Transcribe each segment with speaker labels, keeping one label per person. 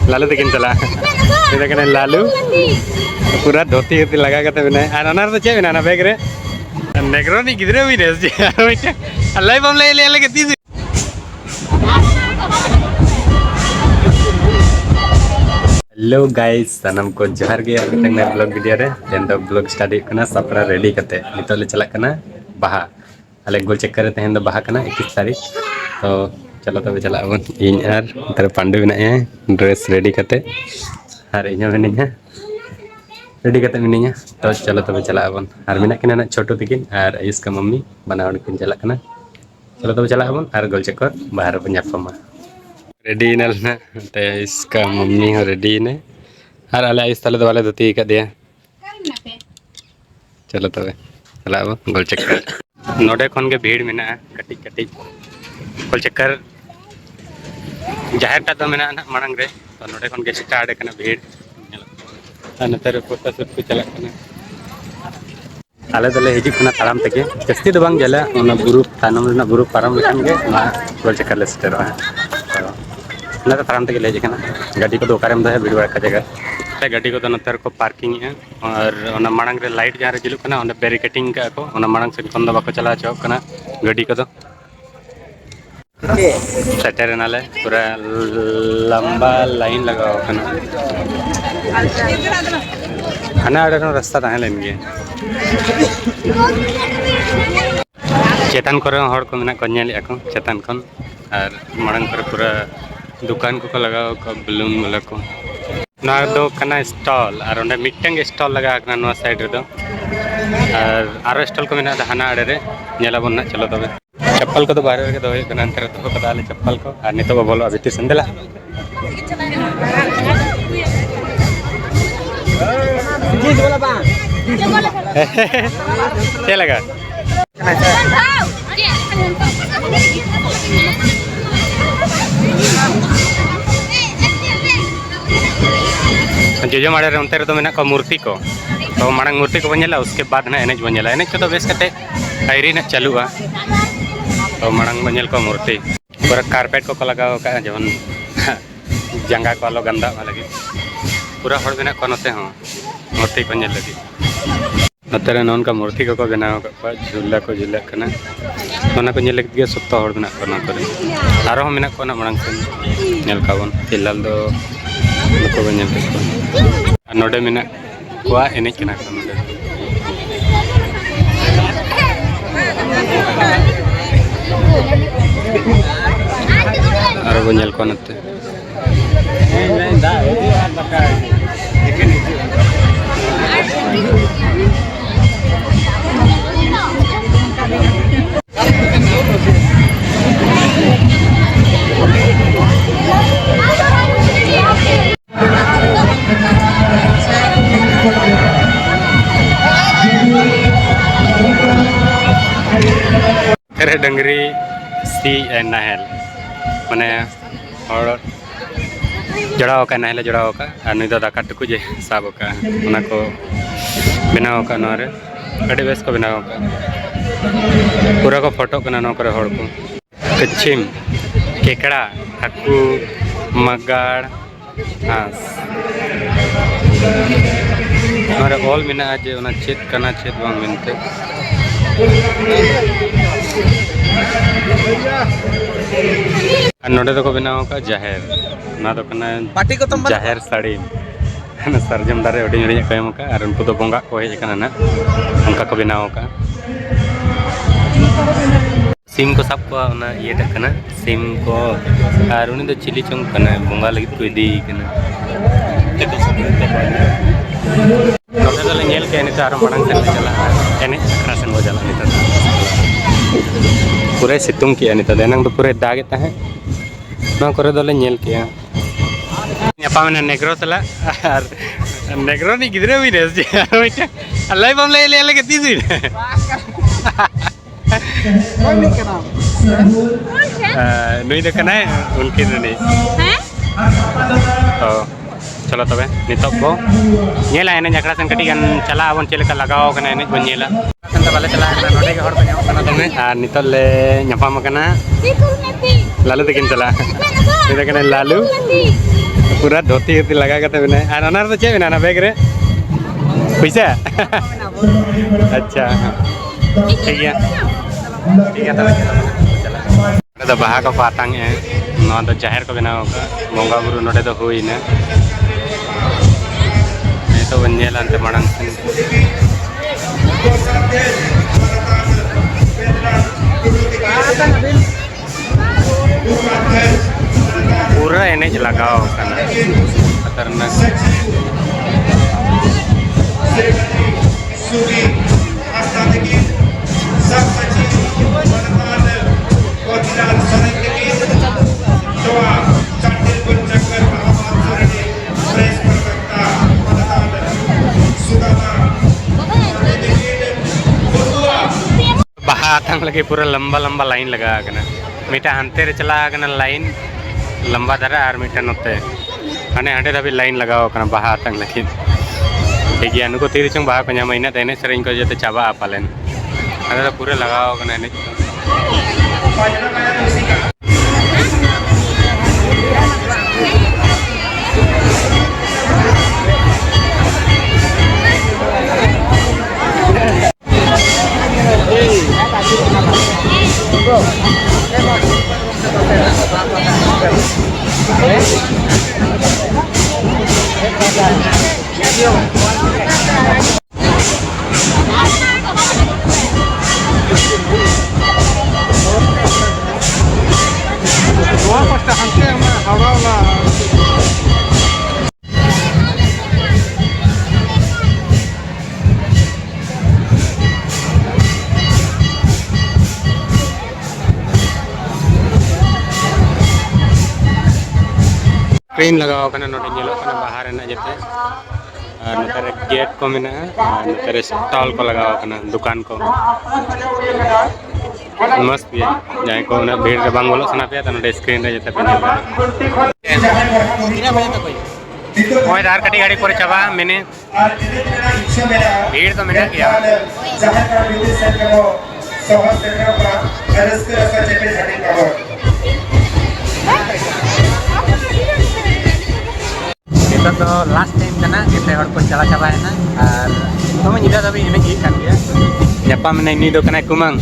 Speaker 1: लालू तकिन चला लालू पूरा धोती धोती लगा करते बनाए चे बना बैग रे नेग्रोनी गिद्रे भी रे लाई बम ले ले के तीस हेलो गाइस सनम को जोहार गे नया ब्लॉग वीडियो रे तेन दो ब्लॉग स्टार्ट करना सपड़ा रेडी करते नितो ले चला करना बाहा अले गोल चेक करे तेन दो बाहा करना 21 तारीख तो चलो तब चला बन इन आर तेरे पांडु बना है ड्रेस रेडी करते और इन मिनिया रेडी करते मिनिया तो चलो तब चला बन और मिना किना छोटू तकिन और इसका मम्मी बनावन किन चला करना चलो तब चला बन और गोल चेक कर बाहर बन जाफमा रेडी ना ते इसका मम्मी हो रेडी ने और अले इस तले वाले धोती कर दिया चलो तब चला बन गोल चेक कर नोडे खन के भीड़ मेना कटी कटी गोल चेक कर जाहिर टा तो मेना मांग रे तो नोडे खन के स्टार्ट करना भीड़ नतर फोटो शूट को चला करना आले दले हिजू खना ताराम तके जस्ती दो बांग जला ओना बुरु तानम ना बुरु पारम लेखान गे ना गोल चेक कर ले स्टेरो है ना ताराम तके ले जकना गाड़ी को दो कारेम दो है भीड़ बड़ा जगह ते गाड़ी को तो नतर को पार्किंग है और ओना मांग रे लाइट जहां रे जिलु कना ओना बैरिकेटिंग का को ओना मांग से खन दो बाको चला चो कना गाड़ी को तो सेटर नाले पूरा लंबा लाइन लगाओ कना खाना आड़े रास्ता तहाँ लेन गे चेतन को हर को मेना को नेल को चेतन खन और मांग करे पूरा दुकान को लगाओ को बैलून वाला को ना दो कना स्टॉल और ओंडे मिटंग स्टॉल लगा कना नो साइड रे दो और आरो स्टॉल को मेना हाना आड़े रे नेला बन ना चलो तबे चप्पल को तो बाहर के दो कना अंतर तो कदा ले चप्पल को और नितो बोलो अभी संदेला चीज बोला बा क्या लगा जो मारे उनते तो मेना को मूर्ति को तो मांग मूर्ति को बनेला उसके बाद ना एनेज बनेला एनेज को तो बेस कते आयरी ना चलुआ तो मांग बनेल को मूर्ति पूरा कारपेट को लगाओ का जवन जंगा को आलो गंदा लगे पूरा हड़ बना को नते हो मूर्ति को नेल लगे नतरे नन का मूर्ति को बनाओ का झूला को झूला कना ओना को नेल लगे सप्ता हड़ बना को ना करे आरो हम मेना को ना मांग से नेल काबन फिलहाल दो को बनेल को नोडे मेना कोआ एने कना को नोडे आरो बनेल को नते डंगरी सी नाहेल माने और जड़ाव का नाहेल जड़ाव का और नुई दो दाका टुकुजे साब का उना को बनाव का नोरे अड़ी बेस को बनाव का पूरा को फोटो कना नो करे हड़ को कच्छिम केकड़ा हाकू मगाड़ हास नोरे ऑल मिना जे उना चेत कना चेत बांग मिनते नोडे तो को बनाव का जाहेर ना तो कना पार्टी को तुम जाहेर साड़ी ना सरजम दारे ओडी ओडी को एम का और उनको तो बोंगा को हेज कना ना उनका को बनाव का सिम को सब को ना ये कना सिम को और उनी तो चिली चंग कना बोंगा लगी को इदी कना नोडे तो नेल के नि तार मणंग से चला एने खरासन हो जाला नित पूरे सितुंग किया नित देनंग तो पूरे दागेता है ना करे दोले नेल किया ᱧᱟᱯᱟᱢ ᱮᱱᱟ ᱱᱮᱜᱨᱳ ᱥᱟᱞᱟᱜ ᱟᱨ ᱱᱮᱜᱨᱳ ᱱᱤ ᱜᱤᱫᱽᱨᱟᱹ ᱦᱩᱭ ᱨᱮ ᱢᱤᱫᱴᱟᱝ ᱞᱟᱭ ᱵᱟᱢ ᱞᱟᱹᱭ ᱞᱮᱭᱟ ᱞᱮᱜᱮ ᱛᱤᱥ ᱦᱩᱭ ᱱᱩᱭ ᱫᱚ ᱠᱟᱱᱟᱭ ᱩᱱᱠᱤᱱ ᱨᱤᱱᱤᱡ ᱛᱚ चलो तबे नितो को नेला एने जकड़ा सन कटी गन चला बन चेलका लगाओ कना एने बन नेला सन त बाले चला ना नोडे के हड़ बन्याव कना तमे आ नितो ले ᱧᱟᱯᱟᱢ कना लालू तकिन चला ये कना लालू पूरा धोती धोती लगा के बिना और अनार तो चे बिना ना बैग रे पैसा अच्छा ठीक है तो बाहा को पातांग है ना तो जाहिर को बनाओ का बोंगा बुरु नोडे तो हुई ना तो बन्ने लांते मड़ंग पूरा एनएच लगाओ करना खतरनाक बाहा तंग लगे पूरा लंबा लंबा लाइन लगा करना मिटा हंते रे चला करना लाइन लंबा धरा और मिटा नोते हने हंडे धाबी लाइन लगाओ करना बाहा तंग लगे ठीक है नुको तीर चंग बाहा को महीना तेने सरिंग को जते चाबा पालेन अरे तो पूरे लगाओ करना ने स्क्रीन लगाओ करना नोटे नेलो करना बाहर ना जते नतर गेट को मिना नतर स्टॉल को लगाओ करना दुकान को मस्त है जाय को ना भीड़ रे बांग बोलो सना पे तो नोटे स्क्रीन रे जते पे ओए दार कटी गाड़ी पर चाबा मैंने भीड़ तो मिना किया तो लास्ट टाइम करना जितने हर को चला चाबा है ना और तो मैं निदा तभी इन्हें ठीक कर दिया जपा में नहीं दो कना कुमंग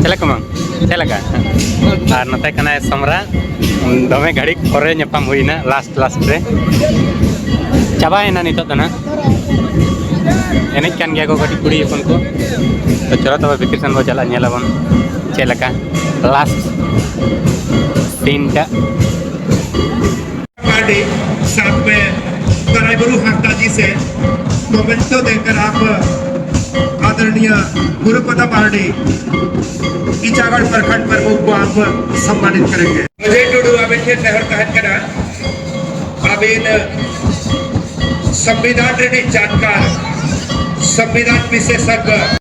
Speaker 1: चला का और नते कना समरा दमे घड़ी करे जपा हुई ना लास्ट रे चाबा है ना नितो तो ना एने कान गया को गटी कुड़ी अपन को तो चलो तब भितर सन वो चला नेलाबन चला का लास्ट सीन का
Speaker 2: साथ में कराईबरू हांगता जी से मोमेंटो देकर आप आदरणीय गुरुपदा पार्टी ईचागढ़ प्रखंड प्रमुख को आप सम्मानित करेंगे मुझे टुडू अबे के शहर कहत करा अबेन संविधान रे जानकार संविधान विशेषज्ञ